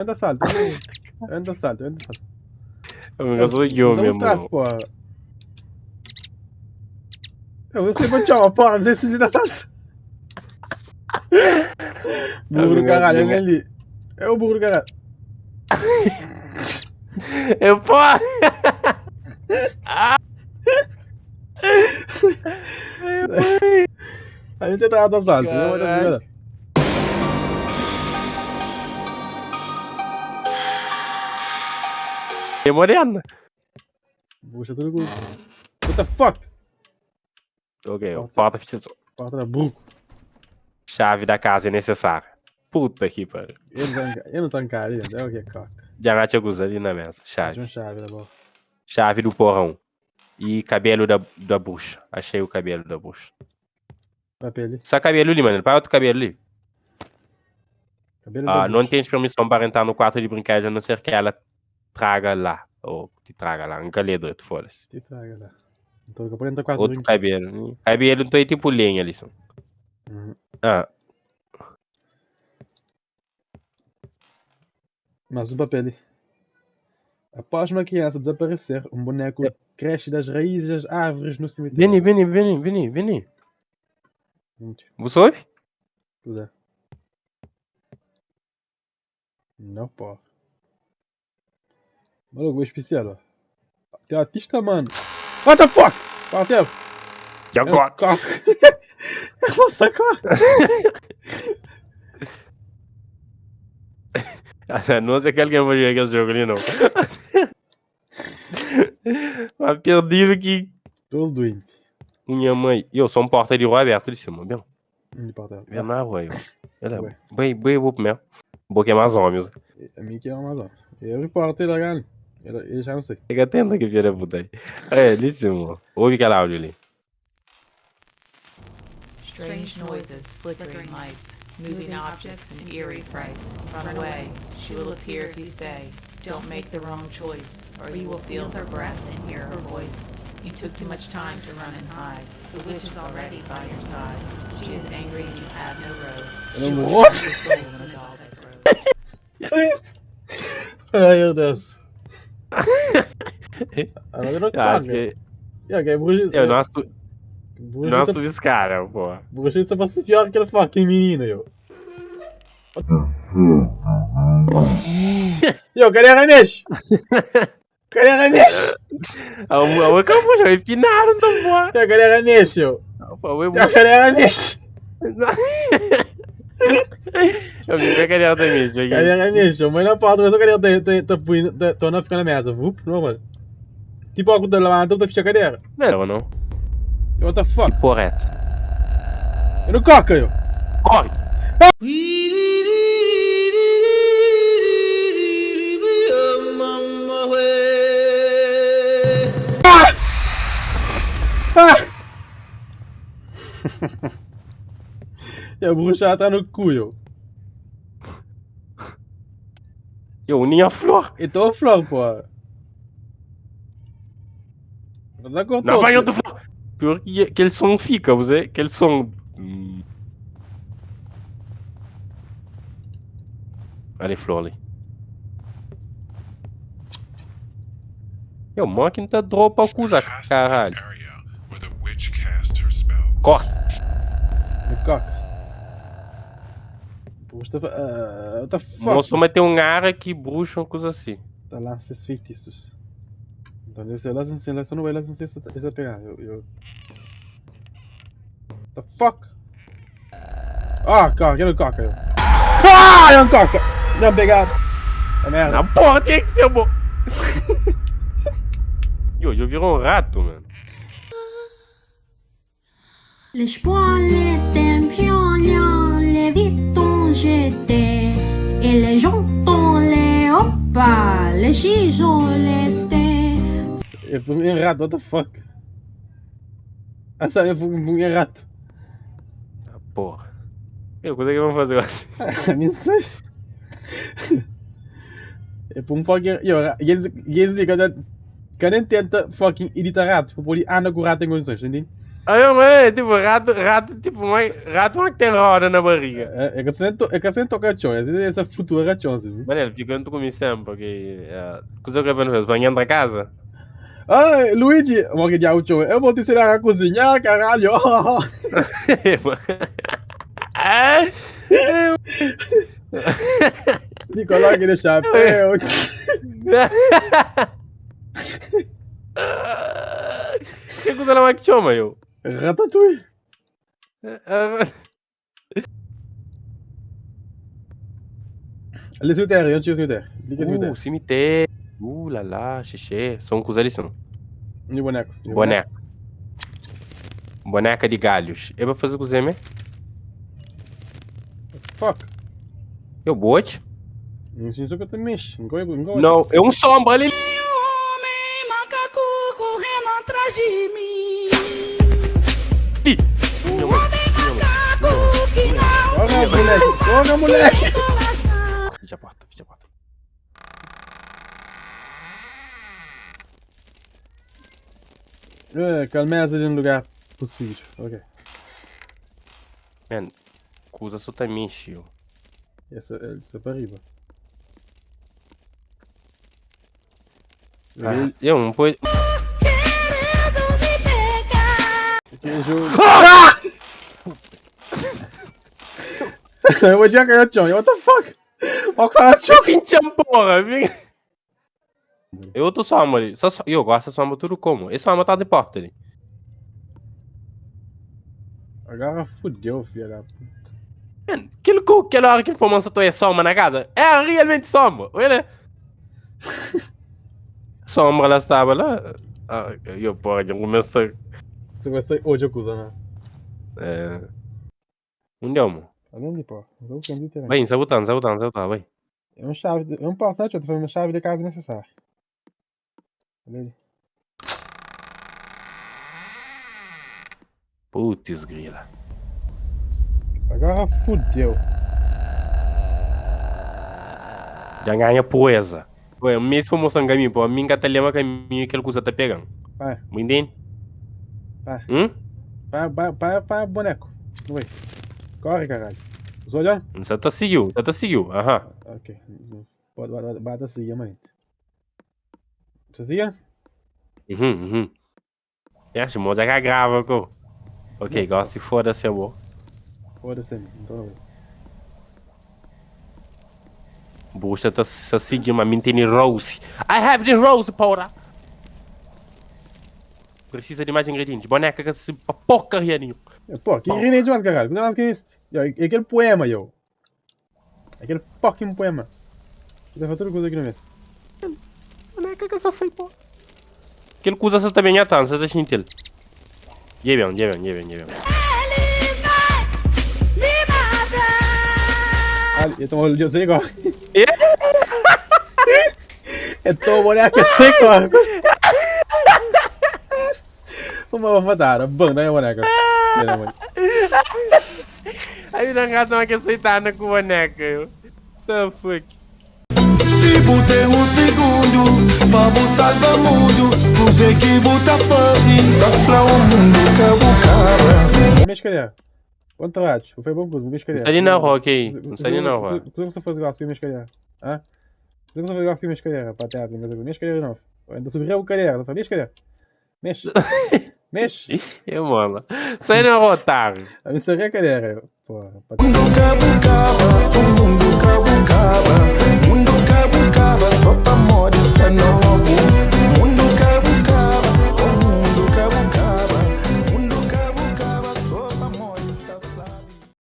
Anda salto, anda salto. Eu sou eu mesmo. Trás, porra. Eu sei pra tchau, porra, não sei se você dá salto. Burro do caralho, olha ali. É o burro do caralho. Eu posso! Aí você tá dando salto, não vai dar nada. É morena. Puxa tudo com. What the fuck? Ok, porta fechou. Porta da burro. Chave da casa é necessária. Puta que pariu. Eu não tô encarando, é o que, cara? Já tinha usado ali na mesa. Chave. Chave, tá bom. Chave do porrão. E cabelo da bucha. Achei o cabelo da bucha. Papel ali. Só cabelo ali, mano. Para outro cabelo ali. Cabelo da não bucha. tens permissão para entrar no quarto de brinquedo, a não ser que ela traga lá. Ou te traga lá. Um caledoito, foda-se. Te traga lá. Então eu vou entrar no quarto Outro cabelo. Cabelo não tem tipo lenha ali, são. Mas o papel ali. Após uma criança desaparecer, um boneco cresce das raízes das árvores no cemitério. Vini. Você ouve? Pois é. Não, pô. Maluco, é especial, ó. Tem artista, mano. What the fuck? Bateu. Já gosto. É você, cara. Não sei que alguém vai jogar esse jogo ali, não. Mas perdido que... Todo doente. Minha mãe... Eu sou um porta de rua aberto de cima, bem? De porta. Vem na rua, eu. Ela é... Bem, vou primeiro. Vou queimar as homens. A mim que é uma zona. Eu reportei lá, galera. Eu já não sei. Fica atento que filha da puta aí. É, líssimo. Ouve aquele áudio ali. Strange noises, flickering lights, moving objects, and eerie frights. Run away. She will appear if you stay. Don't make the wrong choice, or you will feel her breath and hear her voice. You took too much time to run and hide. The witch is already by your side. She is angry and you have no rose. She will turn your soul in a doll that grows. Ai, meu Deus. Eu não que... Eu não assumo esse cara, pô. Bruxista vai ser pior que aquele fucking menino, eu. Eu, cadê a remexe? Cadê a remexe? A campo já empinaram, então, pô. Cadê a remexe, eu? Cadê a remexe? Eu vim pra cadê a remexe aqui. Cadê a remexe? Mas não pode, mas eu cadê tô não ficar na mesa, vup, não, mano. Tipo, algo da lavada, da ficha cadeira. Não. What the fuck? Que porra é essa? Eu não coca, eu. Corre! Eu bruxa atrás no cu, eu. Eu uni a flor. Então a flor, pô. Não vai outro flor. Pior que aquele som fica, você. Aquele som. Olha a flor ali. Eu, máquina tá dropa o cu, caralho. Corre! Coca. What the fuck? Moço, mas tem um ar que bruxa uma coisa assim. Tá lá, esses feitiços. Então deve ser lá, se não vai lá, não sei se vai pegar. What the fuck? Ah, coca, eu não coca, eu. Ah, eu não coca! Não, pegado. É merda. Na porra, tem que ser bom. Eu virou um rato, mano. Les poils étaient pignons, les vitons j'étais, et les jantons les opas, les chichons l'étaient. Eu fui um rato, what the fuck? Eu fui um rato. Ah, porra. Quando é que vamos fazer agora? Não sei. Eu fui um fucking. E eles ligam. Quando tenta fucking editar rato, porque ele anda com o rato em condições, entende? Aí, mano, tipo, rato, tipo, rato que tem roda na barriga. É que você não toca chão, essa futura chão, viu? Mano, ele fica muito comigo sempre, porque... Coisa que eu penso, vai entrar em casa. Ai, Luigi, morre de auto, eu vou te ensinar a cozinhar, caralho. Me coloque no chapéu. Que coisa não é que chama, eu? Ratatouille. Ali cemitério, onde tinha o cemitério? Liga o cemitério. Cemitério. Lá lá, xixi. São coisas ali, são. E bonecos. Boneca de galhos. Eu vou fazer cozinha, né? Fuck. Eu bote? Não sei se eu te mexo. Não, é um sombra ali. Homem macaco correndo atrás de mim. Meu Macaco que não Corra, moleque. Corra, moleque. Fecha a porta, fecha a porta. Calma-se de um lugar possível. Ok. Man, coisa só tá mexendo. Essa é para arriba. Eu não pode. querendo me pegar. Que jogo. Eu vou tirar cair no chão. What the fuck? Olha o cara no chão. Pinche porra, eu tô sombra ali. Eu gosto de sombra tudo como. Esse sombra tá de porta ali. Agora fudeu, filha da puta. Man, aquela hora que informação tu é sombra na casa, é realmente sombra. Olha. Sombra lá estava lá. Eu pode, começa. Você gostou? Hoje eu uso, né? Onde é, mano? Além de pô. Eu vou também. Vai, sabotando, vai. É uma chave. É um passante, eu tô fazendo uma chave de casa necessária. Olha ali. Putz, grila. Agora fudeu. Já ganha poesa. Ué, mesmo mostrando caminho, pô. A minha tá lendo caminho que ele coisa tá pegando. Vai. Me entende? Vai. Vai, boneco. Vai. Corre, caralho. Os olhando? Você tá seguiu. Aham. Ok. Bata seguir, mãe. Você siga? Acho, moça que grava, co. Ok, gosta se foda-se, amor. Foda-se, então. Bucha tá seguindo, mas me tem rose. I have the rose, porra! Precisa de mais ingredientes. Boneca que se porcaria nenhuma. Pô, que ingrediente mais, caralho? Não é mais que isso. É aquele poema, yo. Aquele fucking poema. Você vai tudo coisa aqui no mês. Boneca que se sei, porra. Aquele coisa você também é tanto, você tá sentindo. Lleve. Ele vai me matar. Então eu sei igual. Então boneca sei igual. Uma almofadada, banda é boneca. Aí na casa não quer aceitar com boneca, eu. The fuck. Se botar segundo, vamos salvar o mundo. Os equipos tá fácil, pra o mundo cabo cara. Vou me escolher. Quanto rato? Foi bom coisa, vou me escolher. Ali na rua, ok. Não sai ali na rua. Se você fosse igual, se me escolher. Hã? Se você fosse igual, se me escolher, rapaziada. Me escolher não. Ainda subiu o cadeira, não sabia escolher. Mexe. Mexe. Eu, mano. Sai na rua, otário. A mim seria a cadeira. Porra, Mundo cabo cara, mundo cabo cara, mundo cabo